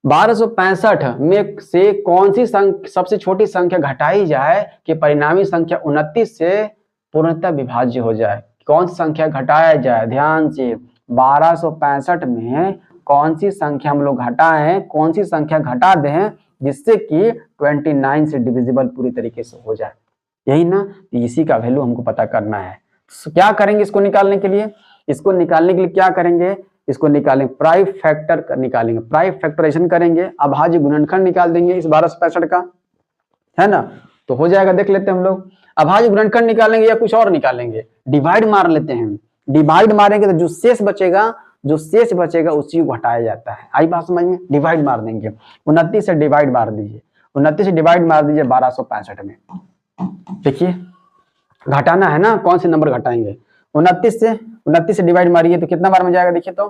1265 में से कौन सी सबसे छोटी संख्या घटाई जाए कि परिणामी संख्या 29 से पूर्णतः विभाज्य हो जाए। कौन सी संख्या घटाया जाए, ध्यान से, 1265 में कौन सी संख्या हम लोग घटाएं, कौन सी संख्या घटा दें जिससे कि 29 से डिविजिबल पूरी तरीके से हो जाए, यही ना। इसी का वैल्यू हमको पता करना है। क्या करेंगे इसको निकालने के लिए, इसको निकालने के लिए क्या करेंगे, इसको निकालेंगे, प्राइम फैक्टर निकालेंगे, प्राइम फैक्टराइजेशन करेंगे, अभाज्य गुणनखंड निकाल देंगे इस 1265 का, है ना। तो हो जाएगा, देख लेते हैं हम लोग, अभाज्य गुणनखंड निकालेंगे या कुछ और निकालेंगे, डिवाइड मार लेते हैं। डिवाइड मारेंगे तो जो शेष बचेगा उसी को घटाया जाता है। आई बात समझ में, डिवाइड मार देंगे, 29 से डिवाइड मार दीजिए, 29 से डिवाइड मार दीजिए 1265 में। देखिए घटाना है ना, कौन से नंबर घटाएंगे, 29 से डिवाइड मारिए तो कितना बार में जाएगा, देखिए तो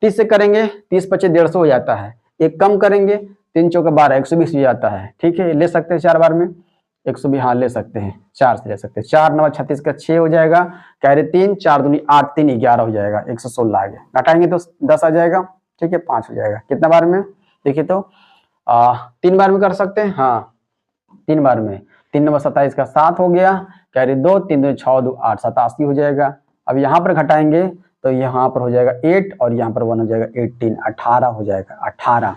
30 से करेंगे, 30 25 150 हो जाता है, एक कम करेंगे 3 चौका 12 120 हो जाता है। ठीक है, ले सकते हैं 4 बार में 120, हाँ ले सकते हैं, 4 से ले सकते हैं, 4 9 36 का 6 हो जाएगा, कैरी 3, 4 दूनी 8, 3 11 हो जाएगा, 116 आ गया, घटाएंगे तो 10 आ जाएगा। ठीक है, 5 हो जाएगा, कितना बार में, देखिए तो 3 बार में कर सकते हैं, हाँ 3 बार में, 3 9 27 का 7 हो गया, कैरी 2, 3 2 6 2 8 87 हो जाएगा। अब यहाँ पर घटाएंगे तो यहाँ पर हो जाएगा 8 और यहाँ पर 1 हो जाएगा 18, 18 हो जाएगा, 18।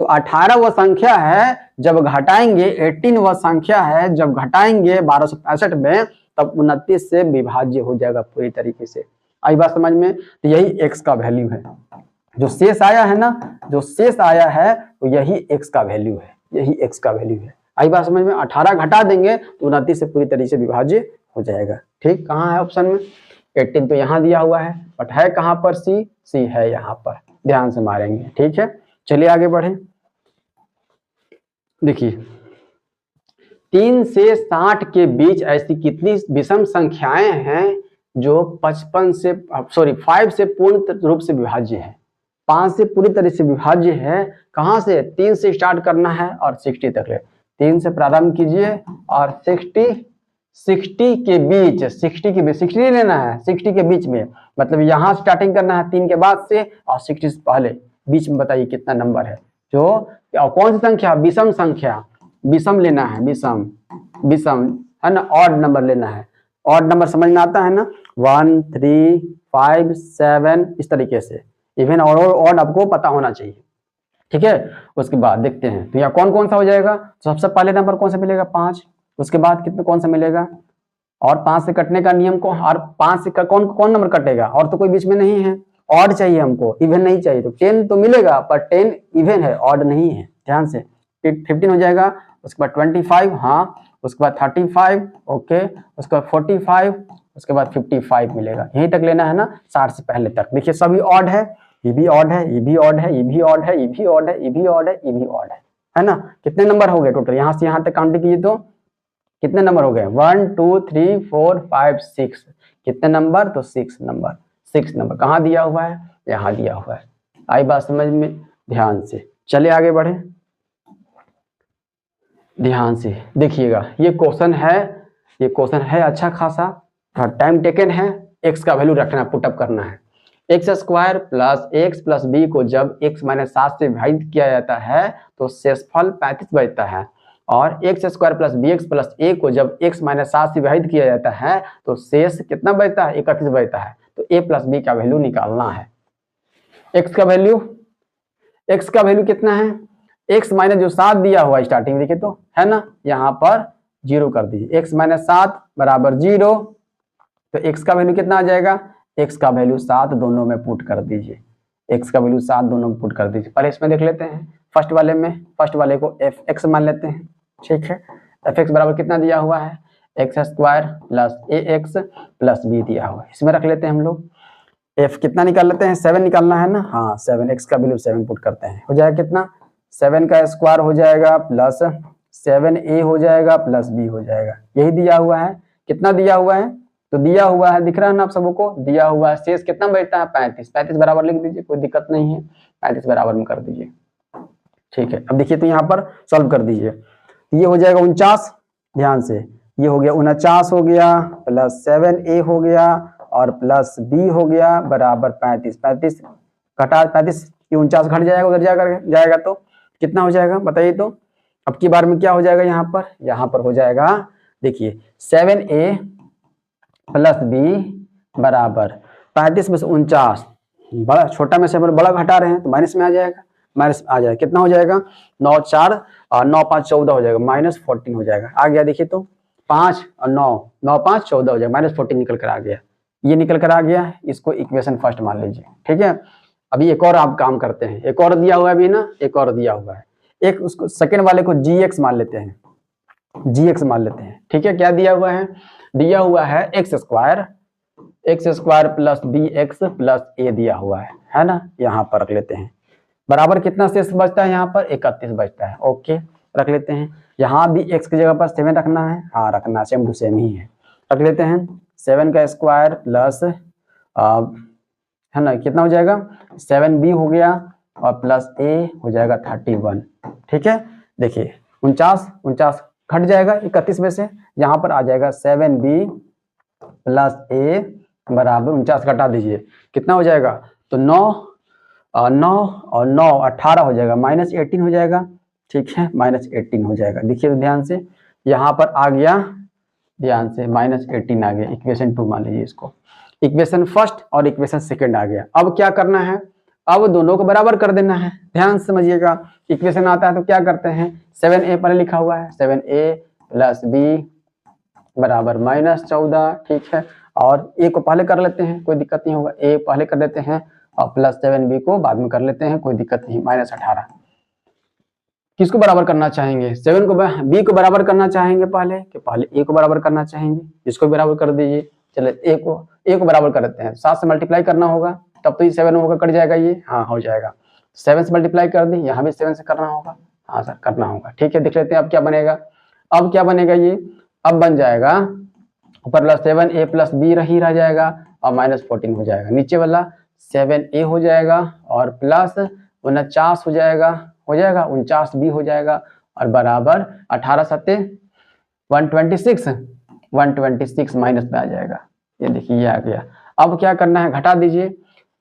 तो 18 वह संख्या है जब घटाएंगे, 18 वह संख्या है जब घटाएंगे 1265 में, तब 29 से विभाज्य हो जाएगा पूरी तरीके से। आई बात समझ में, तो यही x का वैल्यू है, जो शेष आया है ना, जो शेष आया है तो यही x का वैल्यू है, यही x का वैल्यू है। आई बात समझ में, 18 घटा देंगे तो 29 से पूरी तरीके से विभाज्य हो जाएगा। ठीक, कहाँ है ऑप्शन में, 18 तो यहाँ दिया हुआ है, बट है कहाँ पर, सी है यहाँ पर, ध्यान से मारेंगे। ठीक है, चलिए आगे बढ़े। देखिए 3 से 60 के बीच ऐसी कितनी विषम संख्याएं हैं जो 5 से पूर्ण रूप से विभाज्य है, 5 से पूरी तरह से विभाज्य है। कहां से, 3 से स्टार्ट करना है और 60 तक ले, 3 से प्रारंभ कीजिए और 60 के बीच, 60 नहीं लेना है, 60 के बीच में, मतलब यहाँ स्टार्टिंग करना है 3 के बाद से और 60 से पहले, बीच में बताइए कितना नंबर है, जो कौन सी संख्या, विषम संख्या, विषम लेना है, विषम है ना, ऑड नंबर लेना है, ऑड नंबर समझ में आता है ना, 1 3 5 7 इस तरीके से, इवन और ऑड आपको पता होना चाहिए। ठीक है, उसके बाद देखते हैं तो यहाँ कौन कौन सा हो जाएगा, तो सबसे पहले नंबर कौन सा मिलेगा, 5, उसके बाद कितने कौन सा मिलेगा, और 5 से कटने का नियम को, और 5 से कौन कौन नंबर कटेगा, और तो कोई बीच में नहीं है, ऑड चाहिए हमको, इवन नहीं चाहिए, तो 10 तो मिलेगा पर 10 इवन है, ऑड नहीं है, ध्यान से। 15 हो जाएगा, उसके बाद 25, हाँ, उसके बाद 35, ओके, उसके बाद 45, उसके बाद 55 मिलेगा, यहीं तक लेना है ना, 60 से पहले तक। देखिए सभी ऑड है, ये भी ऑड है, ये भी ऑड है, ये भी ऑड है, ये भी ऑड है, ये भी ऑड है, ये भी ऑड है ना। कितने नंबर हो गए टोटल, यहाँ से यहाँ तक काउंटिंग कीजिए तो कितने नंबर हो गए, 1 2 3 4 5 6, कितने नंबर, तो 6 नंबर कहाँ दिया हुआ है, यहाँ दिया हुआ है। आई बात समझ में, ध्यान से चलिए आगे बढ़े, ध्यान से देखिएगा, ये क्वेश्चन है अच्छा खासा, टाइम टेकन है, x का वैल्यू रखना, पुटअप करना है, x² plus x plus B को जब x माइनस 7 से विभाजित किया जाता है तो शेषफल 35 बचता है, और x² plus bx plus a को जब x माइनस 7 से विभाजित किया जाता है तो शेष कितना बचता है, 31 बचता है। तो a प्लस b का वैल्यू निकालना है, x का वैल्यू कितना है, x माइनस जो 7 दिया हुआ स्टार्टिंग देखिए तो, है ना, यहाँ पर 0 कर दीजिए, x माइनस 7 बराबर 0, तो x का वैल्यू कितना आ जाएगा, x का वैल्यू 7 दोनों में पुट कर दीजिए, x का वैल्यू 7 दोनों में पुट कर दीजिए। पहले इसमें देख लेते हैं, फर्स्ट वाले को fx मान लेते हैं। ठीक है, fx बराबर कितना दिया हुआ है, x² plus ax plus b दिया हुआ है, इसमें रख लेते हैं हम लोग, f कितना निकाल लेते हैं, 7 निकालना है ना, हाँ 7, x का वैल्यू 7 पुट करते हैं, हो जाएगा कितना, 7 का स्क्वायर हो जाएगा प्लस 7a हो जाएगा प्लस b हो जाएगा, यही दिया हुआ है। कितना दिया हुआ है, तो दिया हुआ है, दिख रहा है ना आप सबको, दिया हुआ है, शेष कितना बचता है, 35 बराबर लिख दीजिए, कोई दिक्कत नहीं है, 35 बराबर में कर दीजिए। ठीक है, अब देखिए तो यहाँ पर सॉल्व कर दीजिए, ये हो जाएगा 49, ध्यान से, ये हो गया 49 हो गया प्लस 7a हो गया और प्लस b हो गया बराबर 35 घटा 35, ये 49 घट जाएगा, उधर जाएगा तो कितना हो जाएगा बताइए तो। अब की बार में क्या हो जाएगा, यहाँ पर हो जाएगा, देखिए 7a प्लस b बराबर 35 में से 49, बड़ा छोटा में से बड़ा घटा रहे हैं तो माइनस में आ जाएगा, कितना हो जाएगा, 9 4 और 9 5 14 हो जाएगा, -14 हो जाएगा, आ गया देखिए तो, 5 और 9 5 14 हो जाएगा, -14 निकल कर आ गया, ये निकल कर आ गया, इसको इक्वेशन फर्स्ट मान लीजिए। ठीक है, अभी एक और आप काम करते हैं, एक और दिया हुआ है अभी ना, एक और दिया हुआ है, एक उसको सेकेंड वाले को gx मान लेते हैं, gx मान लेते हैं, ठीक है। क्या दिया हुआ है, दिया हुआ है x square plus b x plus a दिया हुआ है ना। यहाँ पर रख लेते हैं, बराबर कितना शेष बचता है, यहाँ पर 31 बचता है, ओके रख लेते हैं। यहाँ भी x की जगह पर 7 रखना है, हाँ रखना, सेम टू सेम ही है, रख लेते हैं। 7 का स्क्वायर प्लस है ना, कितना हो जाएगा 7b हो गया और प्लस a हो जाएगा 31, ठीक है। देखिए 49 घट जाएगा 31 में से, यहाँ पर आ जाएगा 7b प्लस a बराबर 49 घटा दीजिए, कितना हो जाएगा, तो 9 और 9 18 हो जाएगा, -18 हो जाएगा, ठीक है, -18 हो जाएगा। देखिए तो ध्यान से, यहाँ पर आ गया, ध्यान से -18 आ गया, इक्वेशन 2 मान लीजिए इसको, इक्वेशन फर्स्ट और इक्वेशन सेकंड आ गया। अब क्या करना है, अब दोनों को बराबर कर देना है, ध्यान से समझिएगा। इक्वेशन आता है तो क्या करते हैं, 7a पहले लिखा हुआ है, 7a प्लस b बराबर -14, ठीक है, और a को पहले कर लेते हैं, कोई दिक्कत नहीं होगा, a पहले कर लेते हैं और प्लस 7b को बाद में कर लेते हैं, कोई दिक्कत नहीं, -18। किसको बराबर करना चाहेंगे, 7 को b को बराबर करना चाहेंगे पहले, कि पहले a को बराबर करना चाहेंगे, इसको बराबर कर दीजिए। चले a को बराबर कर देते हैं, 7 से मल्टीप्लाई करना होगा, तब तो ये 7 होगा, कट जाएगा ये, हाँ हो जाएगा। 7 से मल्टीप्लाई कर दी, यहाँ भी 7 से करना होगा, हाँ सर करना होगा, ठीक है। देख लेते हैं अब क्या बनेगा, अब क्या बनेगा ये, अब बन जाएगा ऊपर प्लस 7a प्लस b रह जाएगा और -14 हो जाएगा, नीचे वाला 7a हो जाएगा और प्लस 49 हो जाएगा 49b हो जाएगा और बराबर 18 सत्ते 126 माइनस में आ जाएगा। ये देखिए ये आ गया। अब क्या करना है, घटा दीजिए,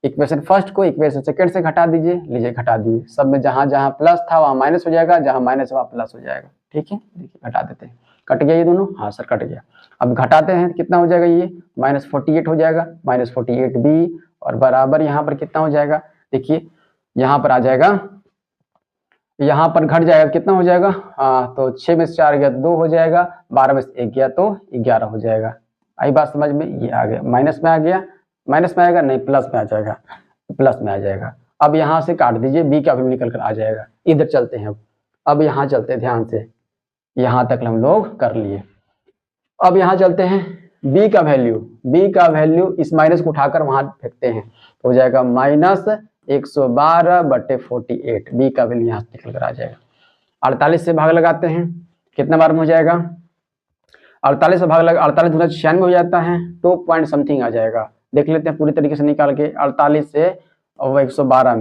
इक्वेशन फर्स्ट को इक्वेशन सेकंड से घटा दीजिए, लीजिए घटा दीजिए, सब में जहां जहां प्लस था वहां माइनस हो जाएगा, जहां माइनस वहां प्लस हो जाएगा, ठीक है। देखिए घटा देते हैं, कट गया ये दोनों, हाँ सर कट गया। अब घटाते हैं, कितना हो जाएगा ये, -48 हो जाएगा, -48b और बराबर यहाँ पर कितना हो जाएगा, देखिए यहाँ पर आ जाएगा, यहाँ पर घट जाएगा, कितना हो जाएगा, हाँ तो 6 में से 4 गया 2 हो जाएगा, 12 में से 1 गया तो 11 हो जाएगा। आई बात समझ में, ये आ गया, माइनस में आ गया, माइनस में आएगा नहीं प्लस में आ जाएगा, प्लस में आ जाएगा। अब यहाँ से काट दीजिए, बी का वैल्यू निकल कर आ जाएगा। इधर चलते हैं, अब यहाँ चलते हैं, ध्यान से, यहाँ तक हम लोग कर लिए। अब यहाँ चलते हैं, बी का वैल्यू इस माइनस को उठाकर वहां फेंकते हैं, तो हो जाएगा -112/48, बी का वैल्यू यहाँ से निकल कर आ जाएगा। 48 से भाग लगाते हैं, कितना बार में हो जाएगा, 48 से भाग लगा, 48 गुना 96 हो जाता है, 2 पॉइंट समथिंग आ जाएगा। देख लेते हैं पूरी तरीके से निकाल के, 48 से और 112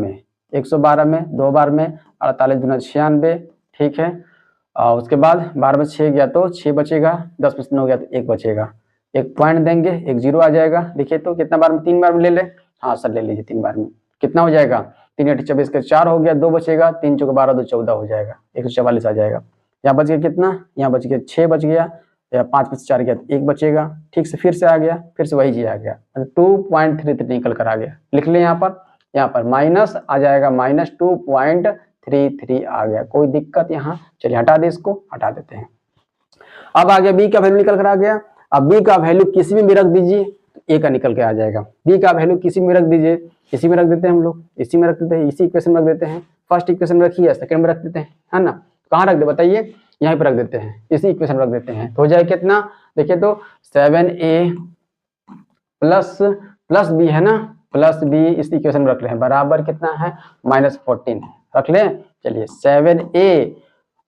में 2 बार में 48 गुना 96, ठीक है। और उसके बाद 12 में 6 गया तो 6 बचेगा, 10 में 9 गया तो 1 बचेगा, 1 पॉइंट देंगे, 1 0 आ जाएगा। देखिए तो कितना बार में, 3 बार में ले ले, हाँ सर ले लीजिए 3 बार में, कितना हो जाएगा, 3 8 24 का 4 हो गया, 2 बचेगा, 3 4 12 2 14 हो जाएगा, 144 आ जाएगा। यहाँ बच गया कितना, यहाँ बच गया 6 बच गया, या 5 में से 4 गया तो 1 बचेगा, ठीक से फिर से आ गया, फिर से वही चीज आ गया, 2.33 निकल कर आ गया। लिख ले यहाँ पर माइनस आ जाएगा, -2.33 आ गया, कोई दिक्कत यहाँ, चलिए हटा दे, इसको हटा देते हैं। अब आ गया बी का वैल्यू निकल कर आ गया। अब बी का वैल्यू किसी में भी रख दीजिए, ए का निकल के आ जाएगा। बी का वैल्यू किसी में रख दीजिए, इसी में रख देते हैं हम लोग, इसी में रख देते हैं, इसी इक्वेशन में रख देते हैं, फर्स्ट इक्वेशन में रखिए, सेकंड में रख देते हैं, है ना। कहाँ रख दे बताइए, यहीं पर रख देते हैं, इसी इक्वेशन रख देते हैं, तो हो जाए कितना, देखिए तो 7a प्लस b है ना, प्लस b इस इक्वेशन में रख ले हैं, बराबर कितना है, -14 रख ले। चलिए 7a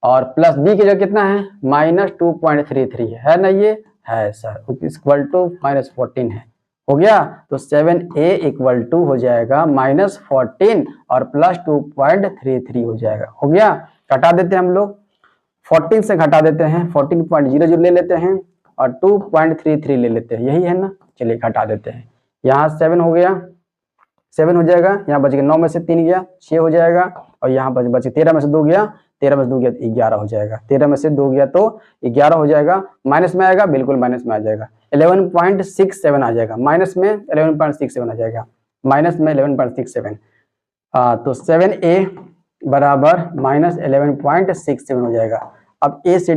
और प्लस b की जगह कितना है, -2.33 है ना, ये है सर, इक्वल टू -14 है, हो गया। तो 7a इक्वल टू हो जाएगा -14 और प्लस 2.33 हो जाएगा, हो गया। घटा देते हैं हम लोग, 14 से घटा देते हैं, 14.00 ले लेते हैं और 2.33 ले लेते हैं, यही है ना। चलिए घटा देते हैं, यहाँ 7 हो गया, 7 हो जाएगा, यहाँ बच गया 9 में से 3 गया 6 हो जाएगा, और यहाँ बच 13 में से 2 गया, 13 में से 2 गया तो 11 हो जाएगा, 13 में से 2 गया तो 11 हो जाएगा। माइनस में आएगा, बिल्कुल माइनस में आ जाएगा, 11.67 आ जाएगा, माइनस में 11.67 आ जाएगा, माइनस में 11.67, तो 7a बराबर -11.67 हो जाएगा। अब a से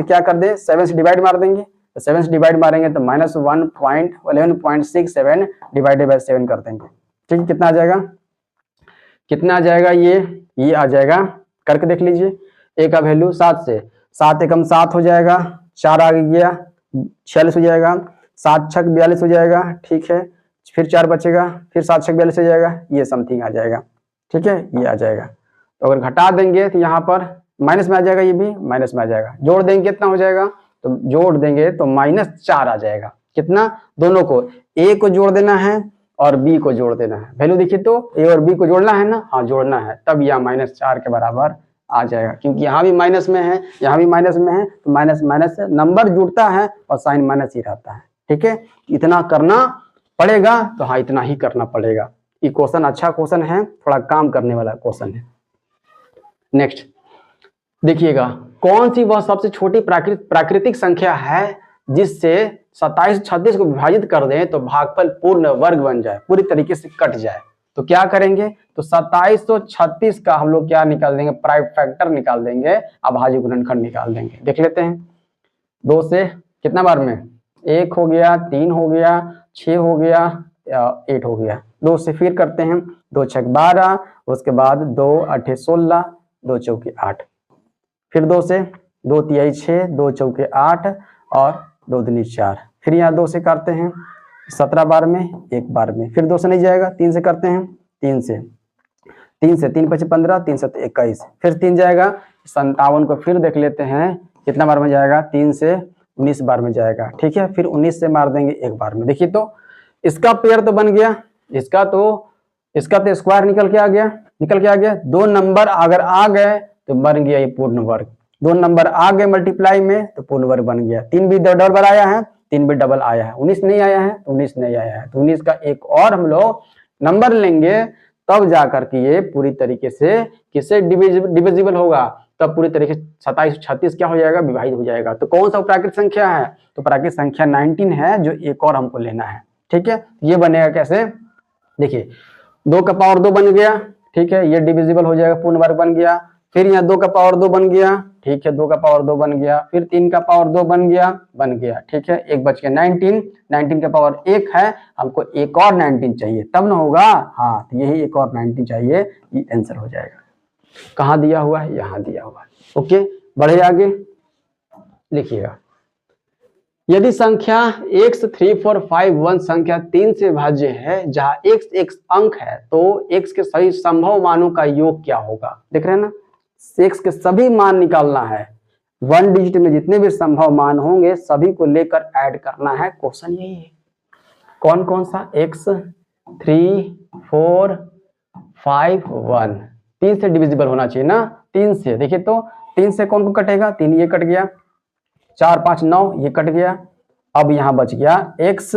क्या कर दे, 7 से डिवाइड मार देंगे, तो 7 से डिवाइड मारेंगे तो -11.67 डिवाइडेड बाय 7 कर देंगे, ठीक है। कितना आ जाएगा, कितना आ जाएगा ये आ जाएगा, करके देख लीजिए। ए का वैल्यू 7 से 7 एकम 7 हो जाएगा, 4 आ गया 46 हो जाएगा, 7 छक 42 हो जाएगा, ठीक है। फिर 4 बचेगा, फिर 7 छक 42 हो जाएगा, ये समथिंग आ जाएगा, ठीक है, ये आ जाएगा। तो अगर घटा देंगे तो यहाँ पर माइनस में आ जाएगा, ये भी माइनस में आ जाएगा। जोड़ देंगे कितना हो जाएगा, तो जोड़ देंगे तो -4 आ जाएगा। कितना, दोनों को, ए को जोड़ देना है और बी को जोड़ देना है। वैल्यू देखिए तो ए और बी को जोड़ना है ना, हाँ जोड़ना है, तब यह -4 के बराबर आ जाएगा। क्योंकि यहाँ भी माइनस में है, यहाँ भी माइनस में है, तो माइनस माइनस नंबर जुड़ता है और साइन माइनस ही रहता है, ठीक है। इतना करना पड़ेगा, तो हाँ इतना ही करना पड़ेगा। ये क्वेश्चन अच्छा क्वेश्चन है, थोड़ा काम करने वाला क्वेश्चन है। नेक्स्ट देखिएगा, कौन सी वह सबसे छोटी प्राकृतिक संख्या है जिससे 27 36 को विभाजित कर दें तो भागफल पूर्ण वर्ग बन जाए, पूरी तरीके से कट जाए। तो क्या करेंगे, तो 27 और 36 का हम लोग क्या निकाल देंगे, प्राइम फैक्टर निकाल देंगे, अभाज्य गुणनखंड निकाल देंगे। देख लेते हैं, 2 से कितना बार में, 1 हो गया, 3 हो गया, 6 हो गया, 8 हो गया। 2 से फिर करते हैं, 2 छक 12, उसके बाद 2 8 16, 2 चौके 8, फिर 2 से 2 तिहाई 6, 2 चौके 8 और 2 दूनी 4। फिर यहाँ 2 से करते हैं 17 बार में, 1 बार में। फिर 2 से नहीं जाएगा, 3 से करते हैं, 3 से 3 5 15, 3 7 21। फिर 3 जाएगा 57 को फिर देख लेते हैं कितना बार में जाएगा, 3 से 19 बार में जाएगा, ठीक है। फिर 19 से मार देंगे 1 बार में। देखिए तो इसका पेयर तो बन गया, इसका तो स्क्वायर निकल के आ गया। 2 नंबर अगर आ गए तो बन गया ये पूर्ण वर्ग। 2 नंबर आ गए मल्टीप्लाई में तो पूर्ण वर्ग बन गया। 3 भी डबल आया है, 3 भी डबल आया है, 19 नहीं आया है तो 19 नहीं आया है, तो 19 का एक और हम लोग नंबर लेंगे, तब जाकर के ये पूरी तरीके से किससे डिविजिबल होगा, तब पूरी तरीके से 27 36 क्या हो जाएगा, विभाजित हो जाएगा। तो कौन सा प्राकृतिक संख्या है, तो प्राकृतिक संख्या 19 है, जो एक और हमको लेना है, ठीक है। ये बनेगा कैसे, देखिए 2 का पावर 2 बन गया, ठीक है, ये डिविजिबल हो जाएगा, पूर्ण वर्ग बन गया। फिर यहाँ 2 का पावर 2 बन गया, ठीक है, 2 का पावर 2 बन गया। फिर 3 का पावर 2 बन गया, ठीक है। एक बच गया 19 का पावर 1 है, हमको एक और 19 चाहिए, तब ना होगा, हाँ तो यही एक और 19 चाहिए, ये आंसर हो जाएगा। कहाँ दिया हुआ है, यहाँ दिया हुआ है। ओके, बढ़े आगे, लिखिएगा, यदि संख्या x 3 4 5 1 संख्या 3 से भाज्य है, जहां x एक अंक है, तो x के सभी संभव मानों का योग क्या होगा। देख रहे हैं ना, x के सभी मान निकालना है, 1 डिजिट में जितने भी संभव मान होंगे सभी को लेकर ऐड करना है। क्वेश्चन यही है, कौन कौन सा, x 3 4 5 1, 3 से डिविजिबल होना चाहिए ना, 3 से। देखिए तो 3 से कौन को कटेगा, 3 ये कट गया, 4 5 9 ये कट गया। अब यहाँ बच गया x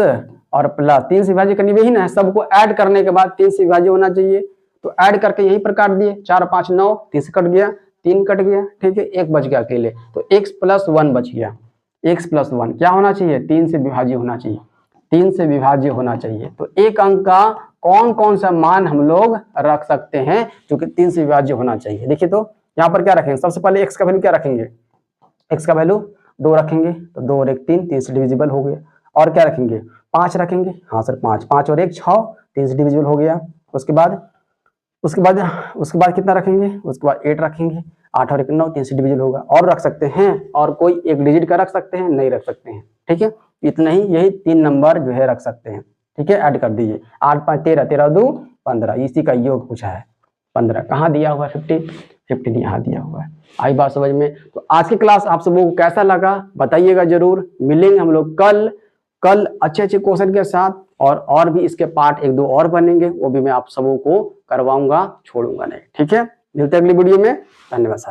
और प्लस 3 से विभाज्य करनी वही ना है, सबको ऐड करने के बाद 3 से विभाज्य होना चाहिए, तो ऐड करके यही पर काट दिए, 4 5 9, 3 से कट गया, 3 कट गया, ठीक है, 1 बच गया अकेले, तो x + 1 बच गया। x + 1 क्या होना चाहिए, 3 से विभाज्य होना चाहिए, 3 से विभाज्य होना चाहिए। तो एक अंक का कौन कौन सा मान हम लोग रख सकते हैं जो कि 3 से विभाज्य होना चाहिए। देखिए तो यहाँ पर क्या रखेंगे, सबसे पहले x का वैल्यू क्या रखेंगे, x का वैल्यू 2 रखेंगे, तो 2 और 1 3, 3 से डिविजिबल हो गया। और क्या रखेंगे, 5 रखेंगे, हाँ सर 5, 5 और 1 6, 3 से डिविजिबल हो गया। उसके बाद कितना रखेंगे, उसके बाद 8 रखेंगे, 8 और 1 9, 3 से डिविजिबल होगा। और रख सकते हैं, और कोई एक डिजिट का रख सकते हैं, नहीं रख सकते हैं, ठीक है। इतना ही, यही 3 नंबर जो है रख सकते हैं, ठीक है। ऐड कर दीजिए, 8 5 13, 13 2 15, इसी का योग पूछा है 15। कहाँ दिया हुआ है, 15 यहाँ दिया हुआ है। आई बात समझ में। तो आज की क्लास आप सबों को कैसा लगा बताइएगा जरूर। मिलेंगे हम लोग कल अच्छे क्वेश्चन के साथ, और भी इसके पार्ट 1 2 और बनेंगे, वो भी मैं आप सबों को करवाऊंगा, छोड़ूंगा नहीं, ठीक है। मिलते हैं अगली वीडियो में, धन्यवाद।